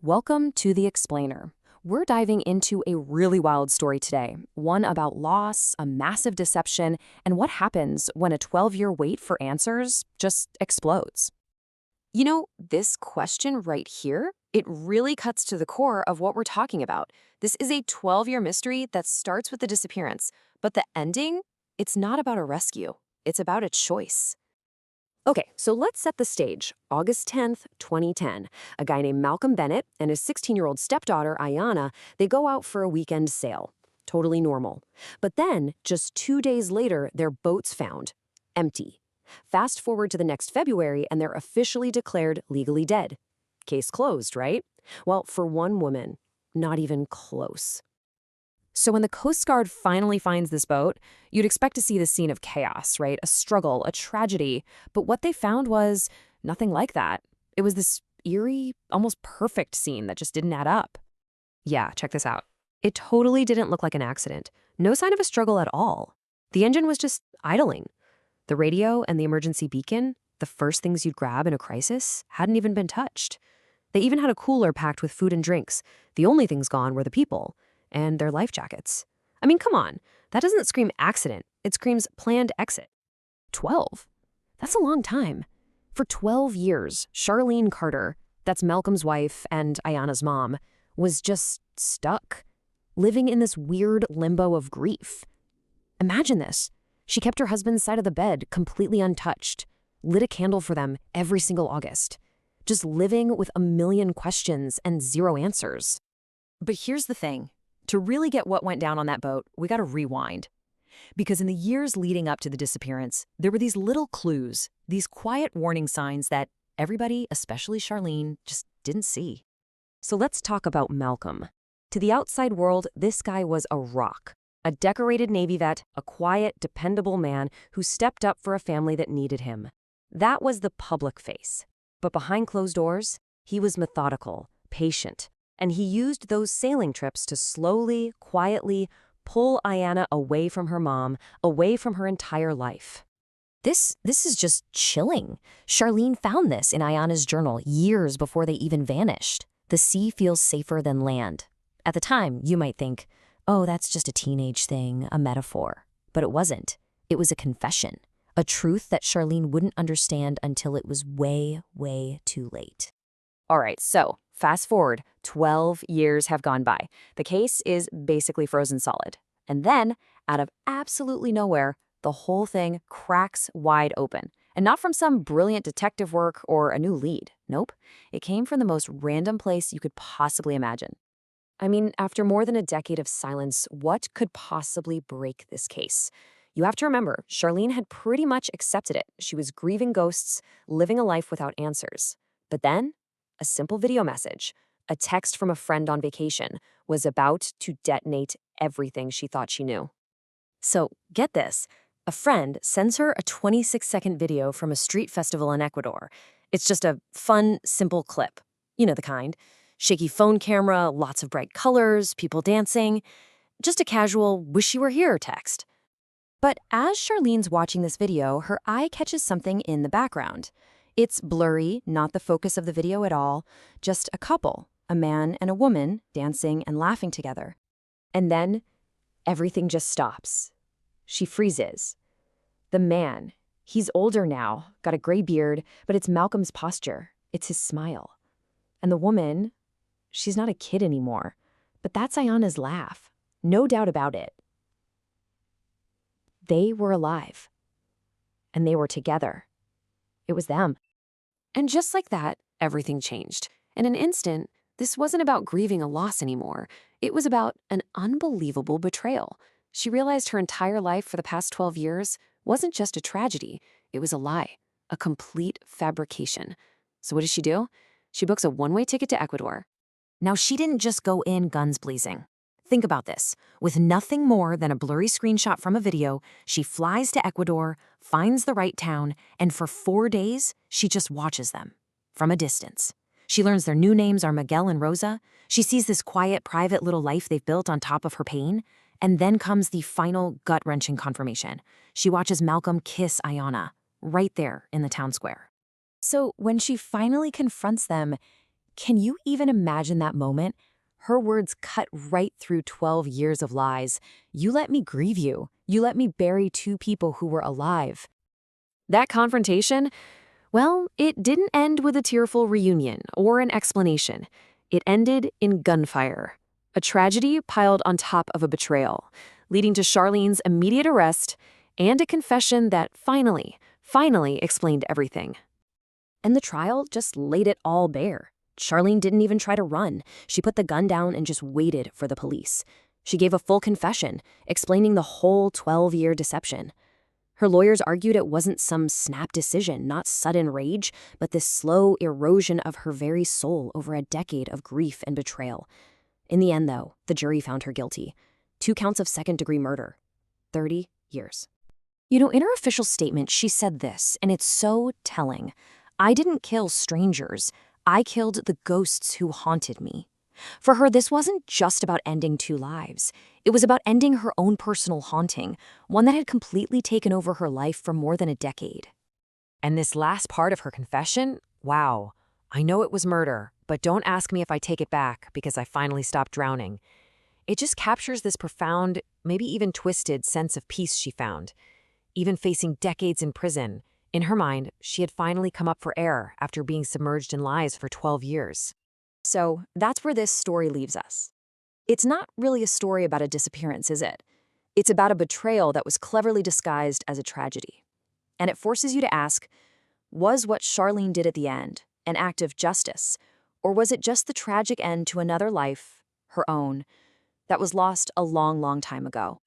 Welcome to The Explainer. We're diving into a really wild story today, one about loss, a massive deception, and what happens when a 12-year wait for answers just explodes. This question right here, it really cuts to the core of what we're talking about. This is a 12-year mystery that starts with the disappearance, but the ending, it's not about a rescue. It's about a choice. Okay, so let's set the stage. August 10th, 2010. A guy named Malcolm Bennett and his 16-year-old stepdaughter, Ayanna, they go out for a weekend sail. Totally normal. But then, just 2 days later, their boat's found. Empty. Fast forward to the next February, and they're officially declared legally dead. Case closed, right? Well, for one woman, not even close. So when the Coast Guard finally finds this boat, you'd expect to see the scene of chaos, right? A struggle, a tragedy. But what they found was nothing like that. It was this eerie, almost perfect scene that just didn't add up. Yeah, check this out. It totally didn't look like an accident. No sign of a struggle at all. The engine was just idling. The radio and the emergency beacon, the first things you'd grab in a crisis, hadn't even been touched. They even had a cooler packed with food and drinks. The only things gone were the people and their life jackets. I mean, come on. That doesn't scream accident. It screams planned exit. 12? That's a long time. For 12 years, Charlene Carter, that's Malcolm's wife and Ayanna's mom, was just stuck, living in this weird limbo of grief. Imagine this. She kept her husband's side of the bed completely untouched, lit a candle for them every single August, just living with a million questions and zero answers. But here's the thing. To really get what went down on that boat, we gotta rewind. Because in the years leading up to the disappearance, there were these little clues, these quiet warning signs that everybody, especially Charlene, just didn't see. So let's talk about Malcolm. To the outside world, this guy was a rock. A decorated Navy vet, a quiet, dependable man who stepped up for a family that needed him. That was the public face. But behind closed doors, he was methodical, patient, and he used those sailing trips to slowly, quietly pull Ayanna away from her mom, away from her entire life. This is just chilling. Charlene found this in Ayanna's journal years before they even vanished. The sea feels safer than land. At the time, you might think, oh, that's just a teenage thing, a metaphor. But it wasn't. It was a confession, a truth that Charlene wouldn't understand until it was way, way too late. All right, so fast forward, 12 years have gone by. The case is basically frozen solid. And then, out of absolutely nowhere, the whole thing cracks wide open. And not from some brilliant detective work or a new lead. Nope. It came from the most random place you could possibly imagine. I mean, after more than a decade of silence, what could possibly break this case? You have to remember, Charlene had pretty much accepted it. She was grieving ghosts, living a life without answers. But then, a simple video message, a text from a friend on vacation, was about to detonate everything she thought she knew. So, get this. A friend sends her a 26-second video from a street festival in Ecuador. It's just a fun, simple clip. You know the kind. Shaky phone camera, lots of bright colors, people dancing. Just a casual, wish you were here text. But as Charlene's watching this video, her eye catches something in the background. It's blurry, not the focus of the video at all, just a couple, a man and a woman, dancing and laughing together. And then, everything just stops. She freezes. The man, he's older now, got a gray beard, but it's Malcolm's posture. It's his smile. And the woman, she's not a kid anymore, but that's Ayanna's laugh. No doubt about it. They were alive. And they were together. It was them. And just like that, everything changed. In an instant, this wasn't about grieving a loss anymore. It was about an unbelievable betrayal. She realized her entire life for the past 12 years wasn't just a tragedy. It was a lie, a complete fabrication. So what does she do? She books a one-way ticket to Ecuador. Now, she didn't just go in guns blazing. Think about this. With nothing more than a blurry screenshot from a video, she flies to Ecuador, finds the right town, and for 4 days, she just watches them from a distance. She learns their new names are Miguel and Rosa. She sees this quiet, private little life they've built on top of her pain. And then comes the final gut-wrenching confirmation. She watches Malcolm kiss Ayanna, right there in the town square. So when she finally confronts them, Can you even imagine that moment? Her words cut right through 12 years of lies. You let me grieve you. You let me bury two people who were alive. That confrontation, well, it didn't end with a tearful reunion or an explanation. It ended in gunfire, a tragedy piled on top of a betrayal, leading to Charlene's immediate arrest and a confession that finally explained everything. And the trial just laid it all bare. Charlene didn't even try to run. She put the gun down and just waited for the police. She gave a full confession, explaining the whole 12-year deception. Her lawyers argued it wasn't some snap decision, not sudden rage, but this slow erosion of her very soul over a decade of grief and betrayal. In the end, though, the jury found her guilty. 2 counts of second-degree murder. 30 years. You know, in her official statement, she said this, and it's so telling. I didn't kill strangers. I killed the ghosts who haunted me. For her, this wasn't just about ending 2 lives. It was about ending her own personal haunting, one that had completely taken over her life for more than a decade. And this last part of her confession, wow. I know it was murder, but don't ask me if I take it back because I finally stopped drowning. It just captures this profound, maybe even twisted sense of peace she found. Even facing decades in prison, in her mind, she had finally come up for air after being submerged in lies for 12 years. So that's where this story leaves us. It's not really a story about a disappearance, is it? It's about a betrayal that was cleverly disguised as a tragedy. And it forces you to ask, was what Charlene did at the end an act of justice, or was it just the tragic end to another life, her own, that was lost a long time ago?